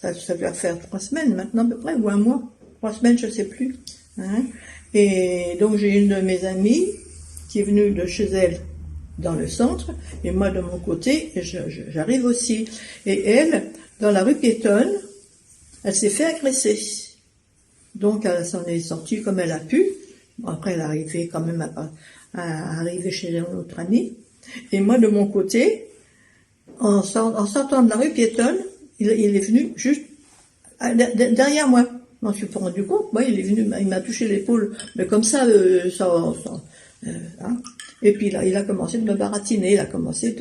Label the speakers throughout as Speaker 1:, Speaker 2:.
Speaker 1: Ça doit faire 3 semaines maintenant à peu près, ou un mois, 3 semaines, je sais plus. Hein. Et donc j'ai une de mes amies qui est venue de chez elle dans le centre, et moi de mon côté, j'arrive aussi. Et elle, dans la rue piétonne, elle s'est fait agresser. Donc elle s'en est sortie comme elle a pu. Bon, après elle est arrivée quand même à arriver chez notre amie. Et moi de mon côté, en sortant de la rue piétonne, il est venu juste derrière moi. Je m'en suis pas rendu compte. Moi, il est venu, il m'a touché l'épaule, mais comme ça, hein. Et puis là, il a commencé de me baratiner, il a commencé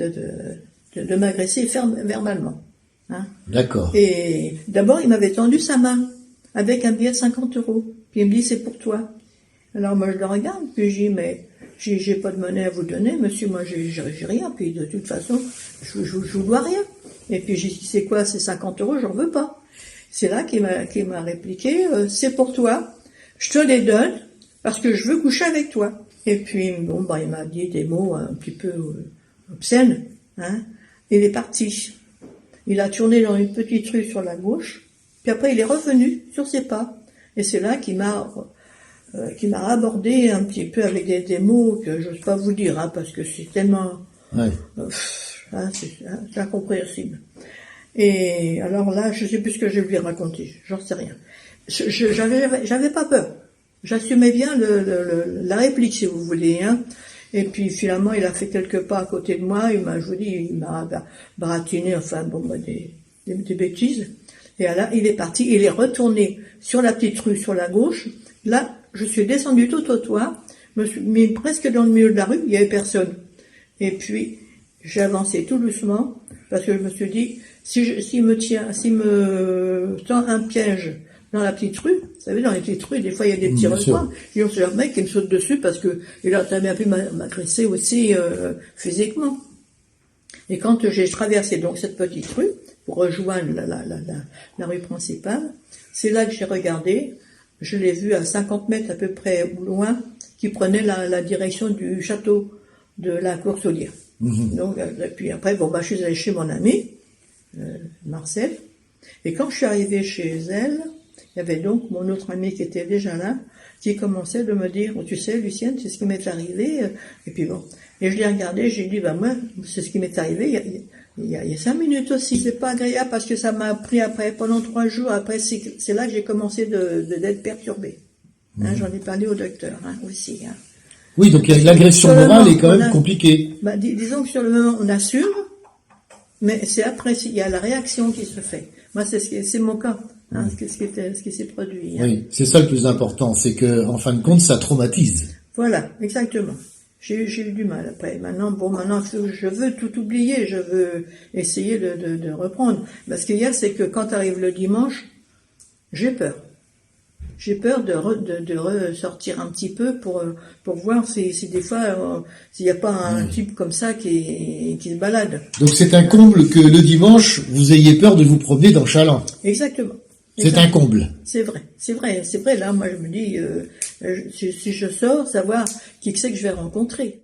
Speaker 1: de m'agresser verbalement. Hein.
Speaker 2: D'accord.
Speaker 1: Et d'abord, il m'avait tendu sa main avec un billet de 50 €. Puis il me dit, c'est pour toi. Alors moi, je le regarde, puis je dis, mais j'ai pas de monnaie à vous donner, monsieur, moi, j'ai rien. Puis de toute façon, je vous dois rien. Et puis j'ai dit, c'est quoi, ces 50 €, j'en veux pas. C'est là qu'il m'a répliqué, c'est pour toi, je te les donne parce que je veux coucher avec toi. Et puis bon, bah il m'a dit des mots un petit peu obscènes, hein. Il est parti. Il a tourné dans une petite rue sur la gauche, puis après il est revenu sur ses pas. Et c'est là qu'il m'a abordé un petit peu avec des mots que je n'ose pas vous dire, hein, parce que c'est tellement,
Speaker 2: ouais.
Speaker 1: Hein, c'est incompréhensible. Et alors là, je sais plus ce que je lui ai raconté, j'en sais rien. J'avais pas peur. J'assumais bien la réplique, si vous voulez, hein. Et puis finalement, il a fait quelques pas à côté de moi, il m'a baratiné, enfin bon, des bêtises. Et là, il est parti, il est retourné sur la petite rue sur la gauche. Là, je suis descendue tout au toit, me suis mis presque dans le milieu de la rue, il y avait personne. Et puis j'ai avancé tout doucement parce que je me suis dit, s'il me tend un piège dans la petite rue, vous savez, dans les petites rues, des fois il y a des petits recoins, et on se dit, un mec qui me saute dessus parce que il a bien pu m'agresser aussi physiquement. Et quand j'ai traversé donc cette petite rue pour rejoindre la rue principale, c'est là que j'ai regardé, je l'ai vu à 50 mètres à peu près au loin, qui prenait la direction du château de la Cour-Saulière. Donc, puis après, bon, bah, je suis allée chez mon ami, Marcel, et quand je suis arrivée chez elle, il y avait donc mon autre ami qui était déjà là, qui commençait de me dire, tu sais, Lucienne, c'est ce qui m'est arrivé, et puis bon, et je l'ai regardé, j'ai dit, bah, moi, c'est ce qui m'est arrivé, il y a 5 minutes aussi, c'est pas agréable parce que ça m'a pris après, pendant 3 jours, après, c'est là que j'ai commencé d'être perturbée. Hein, j'en ai parlé au docteur, hein, aussi, hein.
Speaker 2: Oui, donc l'agression morale est quand même compliquée.
Speaker 1: Bah, disons que sur le moment, on assure, mais c'est après, il y a la réaction qui se fait. Moi, c'est mon cas, hein, ce qui s'est produit. Hein.
Speaker 2: Oui, c'est ça le plus important, c'est que, en fin de compte, ça traumatise.
Speaker 1: Voilà, exactement. J'ai eu du mal après. Maintenant, je veux tout oublier, je veux essayer de reprendre. Mais ce qu'il y a, c'est que quand arrive le dimanche, j'ai peur. J'ai peur de ressortir un petit peu pour voir si des fois s'il n'y a pas un type comme ça qui se balade.
Speaker 2: Donc c'est un comble que le dimanche vous ayez peur de vous promener dans Challans.
Speaker 1: Exactement.
Speaker 2: C'est un comble.
Speaker 1: C'est vrai. Là, moi je me dis si je sors, savoir qui c'est que je vais rencontrer.